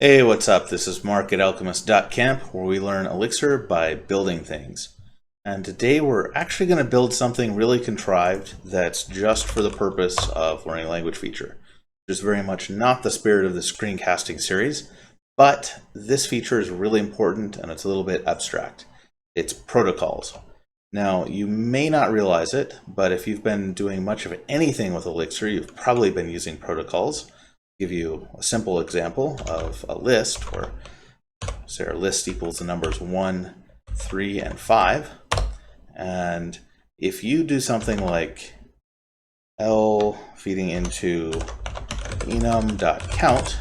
Hey, what's up? This is Mark at alchemist.camp, where we learn Elixir by building things. And today we're actually going to build something really contrived that's just for the purpose of learning language feature. Which is very much not the spirit of the screencasting series, but this feature is really important and it's a little bit abstract. It's protocols. Now, you may not realize it, but if you've been doing much of anything with Elixir, you've probably been using protocols. Give you a simple example of a list where, say, our list equals the numbers 1, 3, and 5. And if you do something like L feeding into enum.count,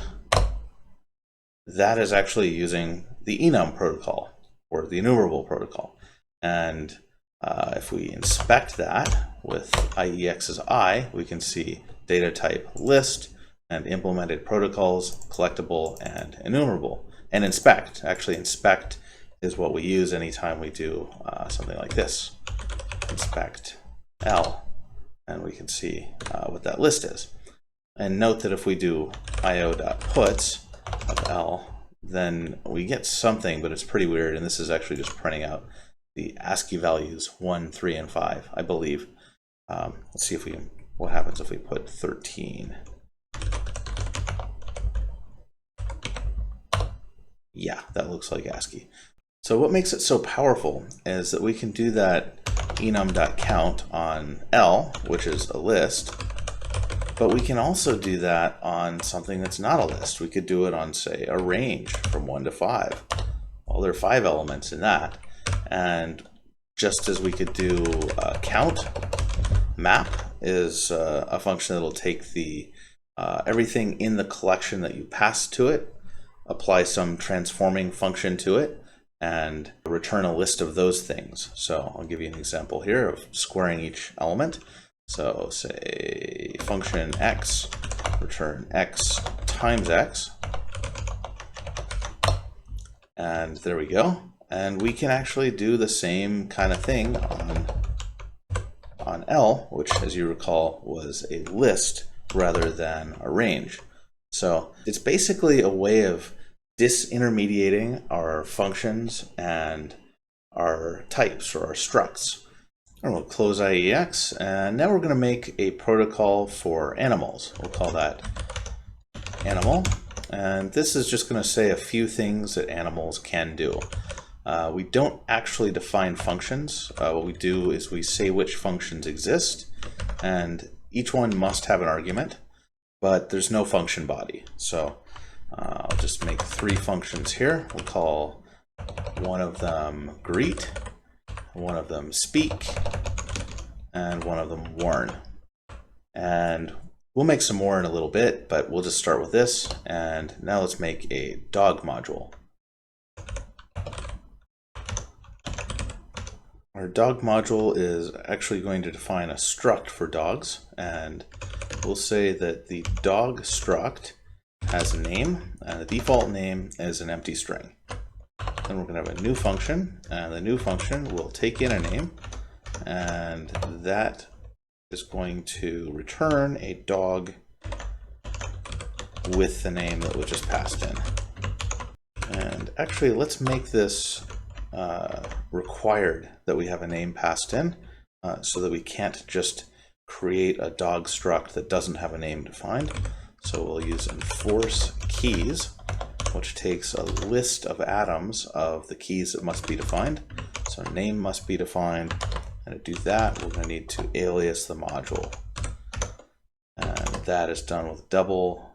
that is actually using the enum protocol or the innumerable protocol. And if we inspect that with IEX's I, we can see data type list and implemented protocols, collectible, and innumerable. And inspect. Actually, inspect is what we use anytime we do something like this. Inspect L, and we can see what that list is. And note that if we do io.puts of L, then we get something, but it's pretty weird. And this is actually just printing out the ASCII values 1, 3, and 5, I believe. Let's see if we can, what happens if we put 13. Yeah, that looks like ASCII. So what makes it so powerful is that we can do that enum.count on L, which is a list, but we can also do that on something that's not a list. We could do it on, say, a range from 1 to 5. Well, there are 5 elements in that. And just as we could do count, map is a function that'll take the everything in the collection that you pass to it, apply some transforming function to it, and return a list of those things. So I'll give you an example here of squaring each element. So say function x, return x times x. And there we go. And we can actually do the same kind of thing on L, which, as you recall, was a list rather than a range. So it's basically a way of disintermediating our functions and our types or our structs. And we'll close IEX, and now we're going to make a protocol for animals. We'll call that animal, and this is just going to say a few things that animals can do. We don't actually define functions. What we do is we say which functions exist, and each one must have an argument, but there's no function body. So I'll just make 3 functions here. We'll call one of them greet, one of them speak, and one of them warn. And we'll make some more in a little bit, but we'll just start with this. And now let's make a dog module. Our dog module is actually going to define a struct for dogs, and we'll say that the dog struct has a name, and the default name is an empty string. Then we're going to have a new function, and the new function will take in a name, and that is going to return a dog with the name that was just passed in. And actually, let's make this required that we have a name passed in, so that we can't just create a dog struct that doesn't have a name defined. So we'll use enforce keys, which takes a list of atoms of the keys that must be defined. So name must be defined, and to do that, we're going to need to alias the module. And that is done with double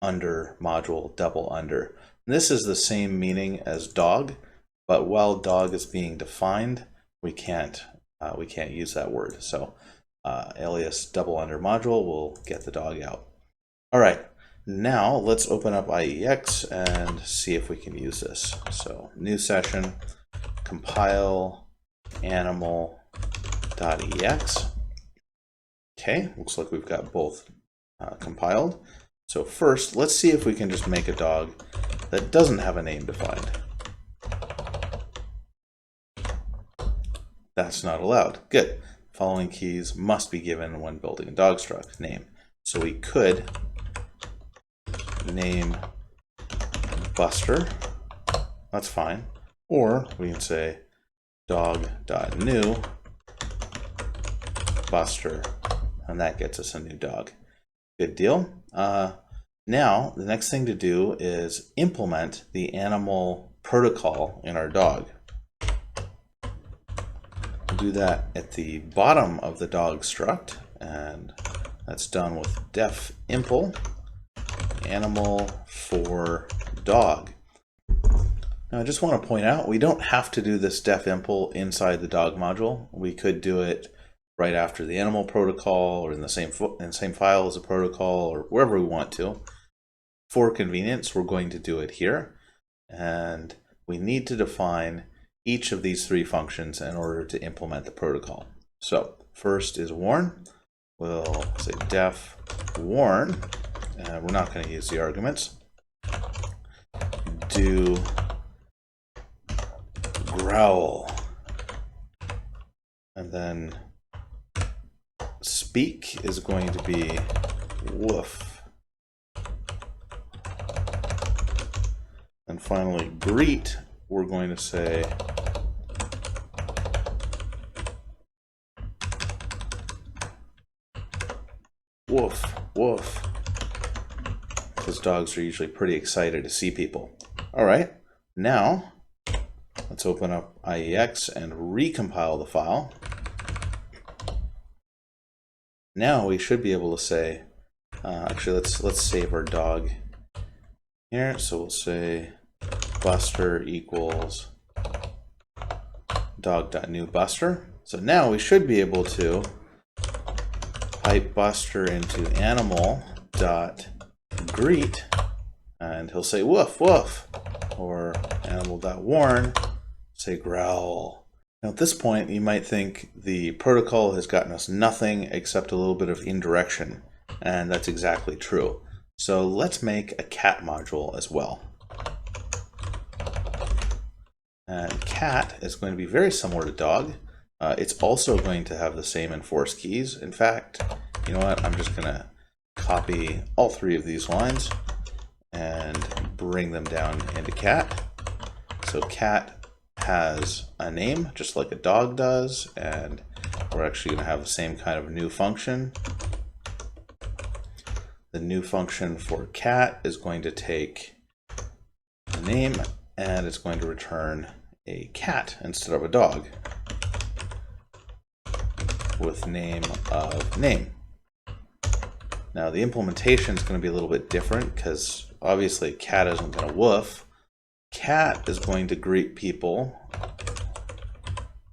under module double under. And this is the same meaning as dog, but while dog is being defined, we can't use that word. So alias double under module will get the dog out. All right, now let's open up IEX and see if we can use this. So new session, compile animal.ex. Okay, looks like we've got both compiled. So first, let's see if we can just make a dog that doesn't have a name defined. That's not allowed. Good. Following keys must be given when building a dog struct, name. So we could name Buster. That's fine. Or we can say dog.new Buster, and that gets us a new dog. Good deal. Now, the next thing to do is implement the animal protocol in our dog. We'll do that at the bottom of the dog struct, and that's done with defimple animal for dog. Now, I just want to point out, we don't have to do this defimple inside the dog module. We could do it right after the animal protocol, or in the same file as a protocol, or wherever we want to. For convenience, we're going to do it here, and we need to define each of these three functions in order to implement the protocol. So first is warn. We'll say def warn, and we're not going to use the arguments. Do growl, and then speak is going to be woof. And finally, greet, we're going to say woof, woof, because dogs are usually pretty excited to see people. All right, now let's open up IEX and recompile the file. Now we should be able to say, actually let's save our dog here. So we'll say Buster equals dog.new Buster. So now we should be able to pipe Buster into animal.greet, and he'll say woof woof, or animal.warn, say growl. Now at this point you might think the protocol has gotten us nothing except a little bit of indirection, and that's exactly true. So let's make a cat module as well. And cat is going to be very similar to dog. It's also going to have the same enforce keys. In fact, you know what? I'm just going to copy all three of these lines and bring them down into cat. So cat has a name just like a dog does, and we're actually going to have the same kind of new function. The new function for cat is going to take a name, and it's going to return a cat instead of a dog with name of name. Now the implementation is going to be a little bit different, because obviously cat isn't going to woof. Cat is going to greet people.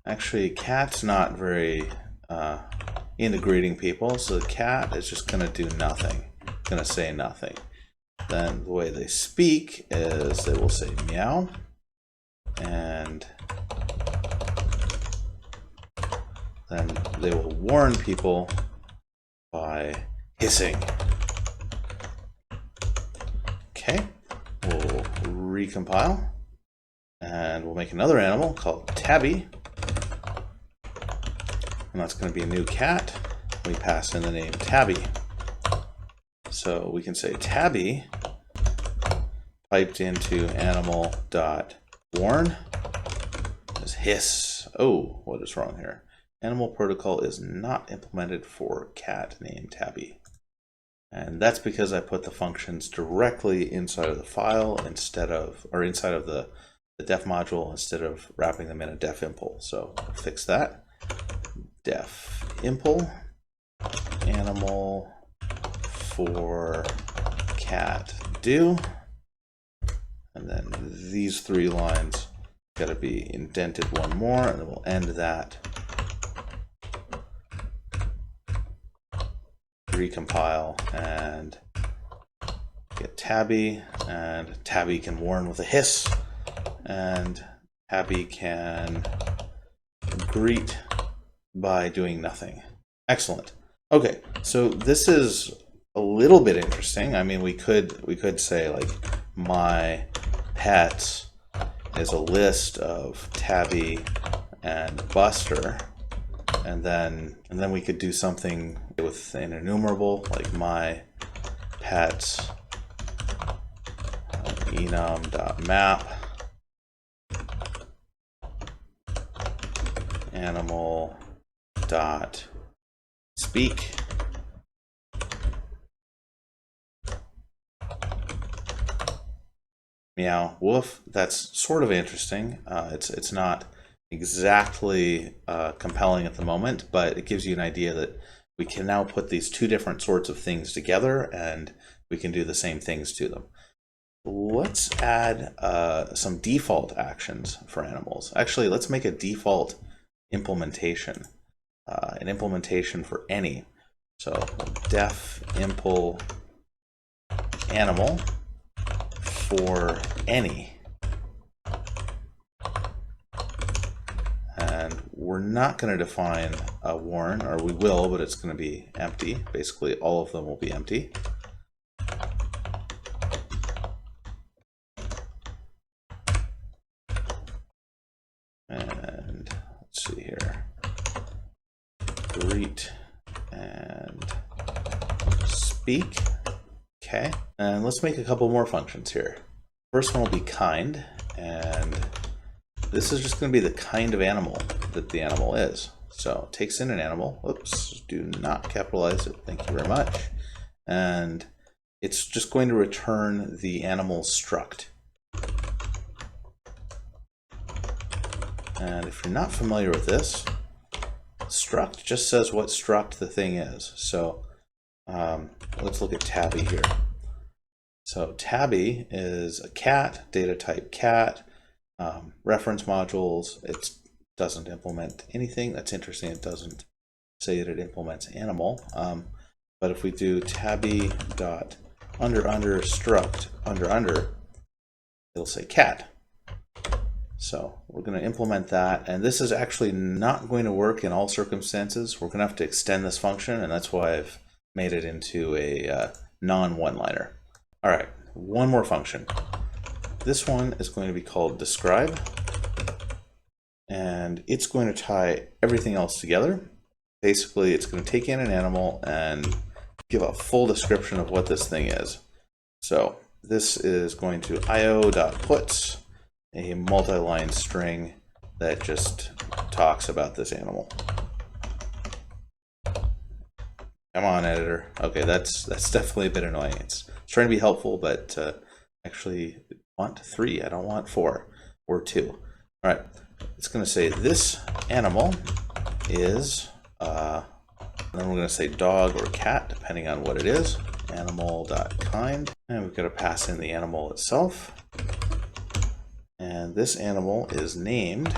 Actually, cat's not very into greeting people, so the cat is just going to do nothing. Going to say nothing. Then the way they speak is they will say meow, and then they will warn people by hissing. Okay, we'll recompile, and we'll make another animal called Tabby, and that's going to be a new cat. We pass in the name Tabby. So we can say Tabby piped into animal.warn is hiss. Oh, what is wrong here? Animal protocol is not implemented for cat named Tabby. And that's because I put the functions directly inside of the file instead of, or inside of the def module instead of wrapping them in a defimple. So I'll fix that. Defimple animal for cat do, and then these three lines got to be indented one more, and then we'll end that. Recompile and get Tabby, and Tabby can warn with a hiss, and Tabby can greet by doing nothing. Excellent. Okay, so this is a little bit interesting. I mean, we could say like my pets is a list of Tabby and Buster, and then we could do something with an innumerable, like my pets enum.map animal.speak. Meow woof. That's sort of interesting. It's not exactly compelling at the moment, but it gives you an idea that we can now put these two different sorts of things together and we can do the same things to them. Let's add some default actions for animals. Actually, let's make a default implementation, an implementation for any. So def impl animal for any. And we're not going to define a warn, or we will, but it's going to be empty. Basically, all of them will be empty. And let's see here. Greet and speak. Okay. And let's make a couple more functions here. First one will be kind, and this is just going to be the kind of animal that the animal is. So it takes in an animal. Oops, do not capitalize it. Thank you very much. And it's just going to return the animal struct. And if you're not familiar with this, struct just says what struct the thing is. So let's look at Tabby here. So Tabby is a cat, data type cat, reference modules. It doesn't implement anything. That's interesting. It doesn't say that it implements animal. But if we do tabby dot under struct under, it'll say cat. So we're going to implement that, and this is actually not going to work in all circumstances. We're going to have to extend this function, and that's why I've made it into a non-one-liner. All right, one more function. This one is going to be called describe, and it's going to tie everything else together. Basically, it's going to take in an animal and give a full description of what this thing is. So this is going to io.puts a multi-line string that just talks about this animal. Come on, editor. Okay, that's definitely a bit annoying. It's trying to be helpful, but actually want 3. I don't want 4 or 2. All right, it's going to say this animal is, then we're going to say dog or cat, depending on what it is. Animal.kind, and we've got to pass in the animal itself. And this animal is named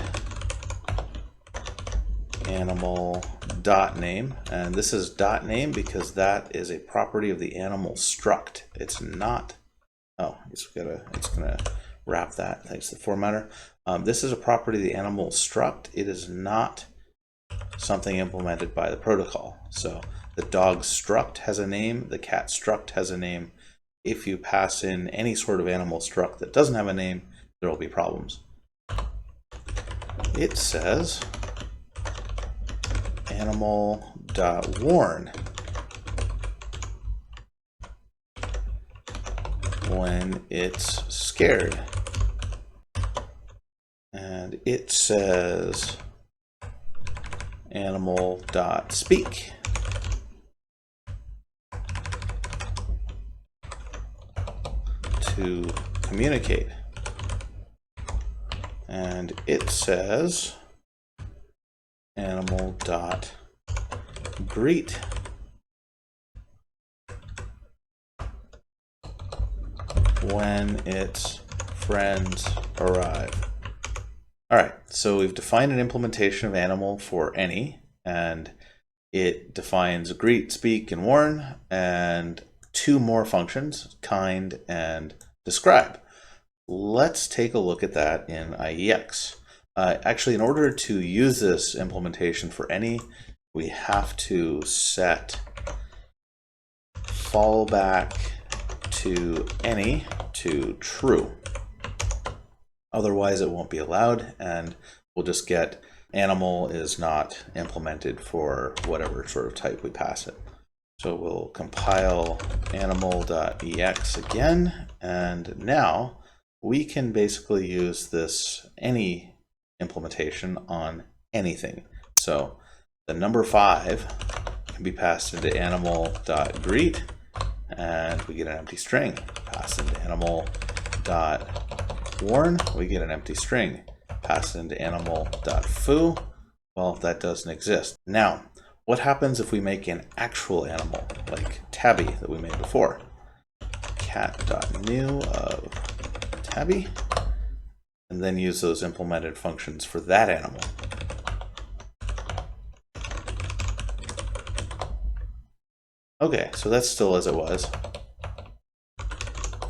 animal.name, and this is .name because that is a property of the animal struct. It's not, oh, it's gonna wrap that thanks to the formatter. This is a property of the animal struct. It is not something implemented by the protocol. So the dog struct has a name, the cat struct has a name. If you pass in any sort of animal struct that doesn't have a name, there will be problems. It says animal.warn when it's scared. And it says animal.speak to communicate. And it says animal.greet when its friends arrive. All right, so we've defined an implementation of animal for any, and it defines greet, speak, and warn, and 2 more functions, kind and describe. Let's take a look at that in IEX. Actually, in order to use this implementation for any, we have to set fallback to any to true. Otherwise, it won't be allowed, and we'll just get animal is not implemented for whatever sort of type we pass it. So we'll compile animal.ex again, and now we can basically use this any implementation on anything. So the number 5 can be passed into animal.greet, and we get an empty string. Pass into animal.warn, we get an empty string. Pass into animal.foo, well, that doesn't exist. Now, what happens if we make an actual animal, like Tabby that we made before? Cat.new of Tabby, and then use those implemented functions for that animal. Okay, so that's still as it was.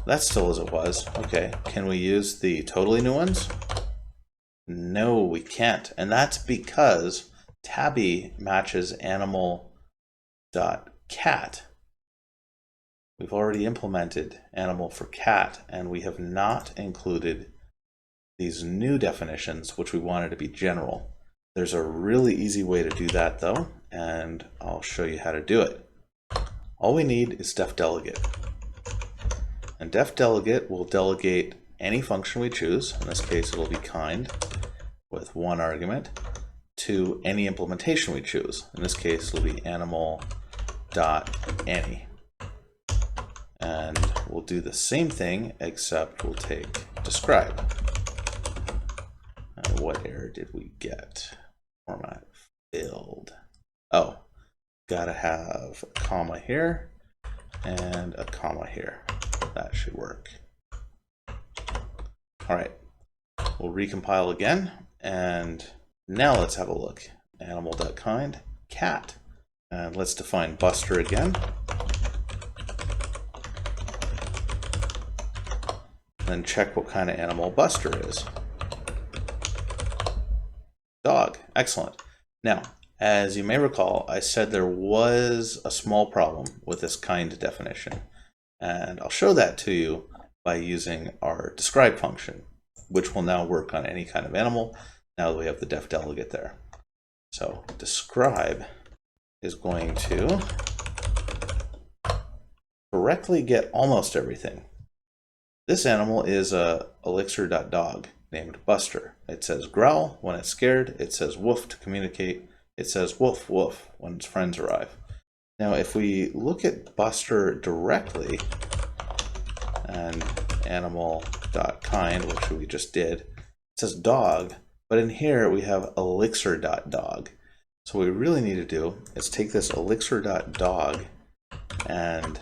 That's still as it was. Okay, can we use the totally new ones? No, we can't. And that's because Tabby matches animal.cat. We've already implemented animal for cat, and we have not included these new definitions, which we wanted to be general. There's a really easy way to do that though, and I'll show you how to do it. All we need is defdelegate. And defdelegate will delegate any function we choose, in this case it'll be kind, with one argument, to any implementation we choose. In this case it'll be animal.any. And we'll do the same thing, except we'll take describe. What error did we get? Format failed. Oh, gotta have a comma here and a comma here. That should work. All right, we'll recompile again, and now let's have a look. Animal.kind, cat. And let's define Buster again. Then check what kind of animal Buster is. Dog. Excellent. Now, as you may recall, I said there was a small problem with this kind definition, and I'll show that to you by using our describe function, which will now work on any kind of animal now that we have the defdelegate there. So describe is going to correctly get almost everything. This animal is a elixir.dog named Buster. It says growl when it's scared, it says woof to communicate, it says woof woof when its friends arrive. Now if we look at Buster directly, and animal.kind, which we just did, it says dog, but in here we have elixir.dog. So what we really need to do is take this elixir.dog and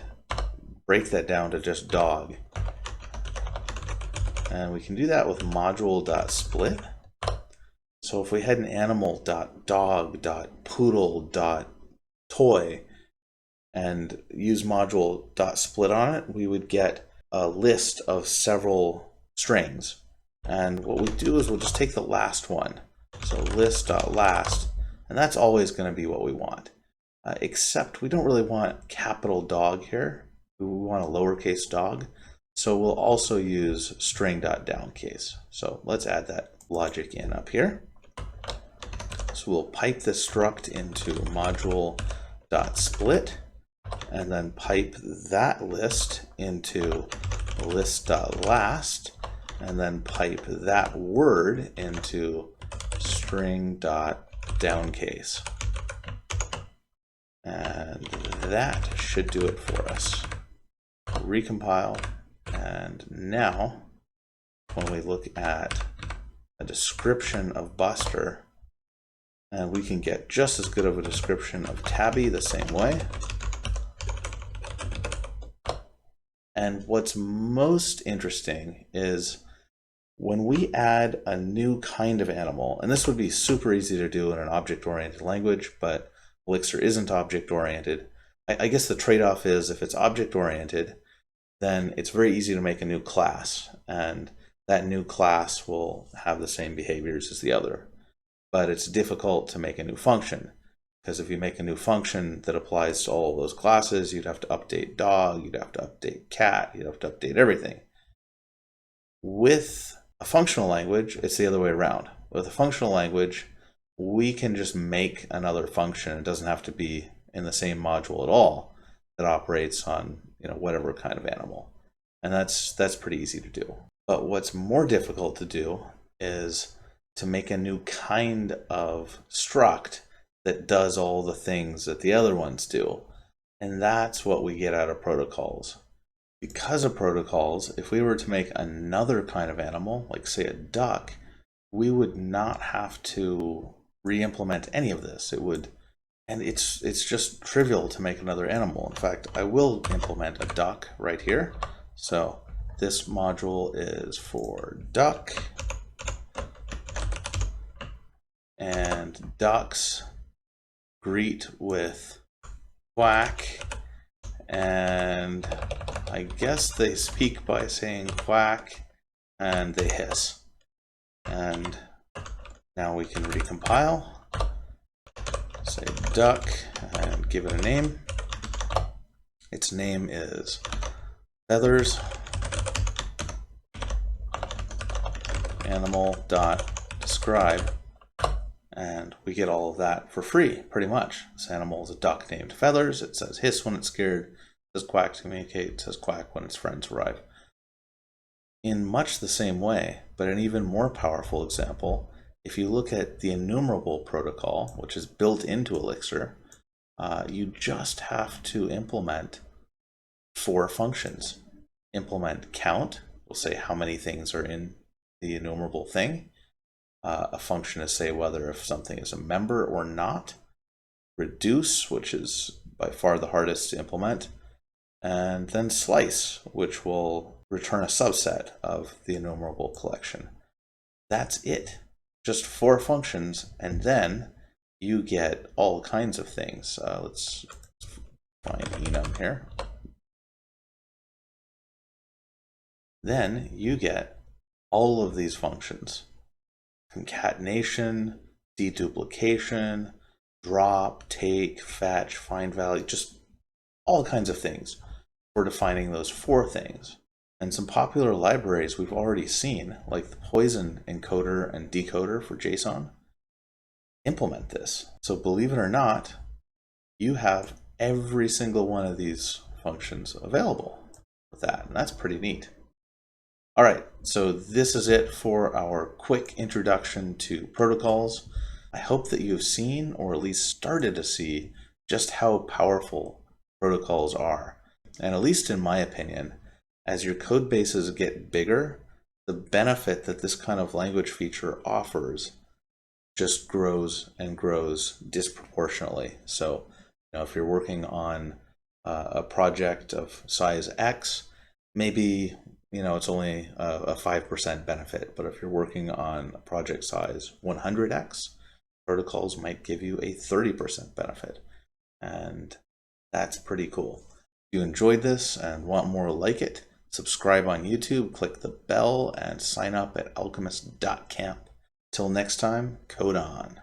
break that down to just dog. And we can do that with module.split. So if we had an animal.dog.poodle.toy and use module.split on it, we would get a list of several strings. And what we do is we'll just take the last one. So list.last, and that's always going to be what we want. Except we don't really want capital dog here. We want a lowercase dog. So we'll also use string.downcase. So let's add that logic in up here. So we'll pipe the struct into module.split, and then pipe that list into list.last, and then pipe that word into string.downcase. And that should do it for us. Recompile. And now, when we look at a description of Buster, and we can get just as good of a description of Tabby the same way. And what's most interesting is when we add a new kind of animal, and this would be super easy to do in an object-oriented language, but Elixir isn't object-oriented. I guess the trade-off is if it's object-oriented, then it's very easy to make a new class, and that new class will have the same behaviors as the other. But it's difficult to make a new function, because if you make a new function that applies to all of those classes, you'd have to update dog, you'd have to update cat, you'd have to update everything. With a functional language, it's the other way around. With a functional language, we can just make another function. It doesn't have to be in the same module at all that operates on whatever kind of animal. And that's pretty easy to do. But what's more difficult to do is to make a new kind of struct that does all the things that the other ones do. And that's what we get out of protocols. Because of protocols, if we were to make another kind of animal, like say a duck, we would not have to re-implement any of this. It would, and it's just trivial to make another animal. In fact, I will implement a duck right here. So this module is for duck, and ducks greet with quack, and I guess they speak by saying quack, and they hiss. And now we can recompile, say duck, and give it a name. Its name is feathers animal.describe, and we get all of that for free, pretty much. This animal is a duck named Feathers. It says hiss when it's scared, it says quack to communicate, it says quack when its friends arrive. In much the same way, but an even more powerful example, if you look at the innumerable protocol, which is built into Elixir, you just have to implement 4 functions. Implement count, will say how many things are in the enumerable thing. A function to say whether if something is a member or not. Reduce, which is by far the hardest to implement. And then slice, which will return a subset of the enumerable collection. That's it. Just 4 functions, and then you get all kinds of things. Let's find enum here. Then you get all of these functions. Concatenation, deduplication, drop, take, fetch, find value, just all kinds of things for defining those 4 things. And some popular libraries we've already seen, like the Poison encoder and decoder for JSON, implement this. So believe it or not, you have every single one of these functions available with that, and that's pretty neat. All right, so this is it for our quick introduction to protocols. I hope that you've seen, or at least started to see, just how powerful protocols are. And at least in my opinion, as your code bases get bigger, the benefit that this kind of language feature offers just grows and grows disproportionately. So, if you're working on a project of size X, maybe it's only a 5% benefit, but if you're working on a project size 100x, protocols might give you a 30% benefit, and that's pretty cool. If you enjoyed this and want more like it, subscribe on YouTube, click the bell, and sign up at alchemist.camp. Till next time, code on.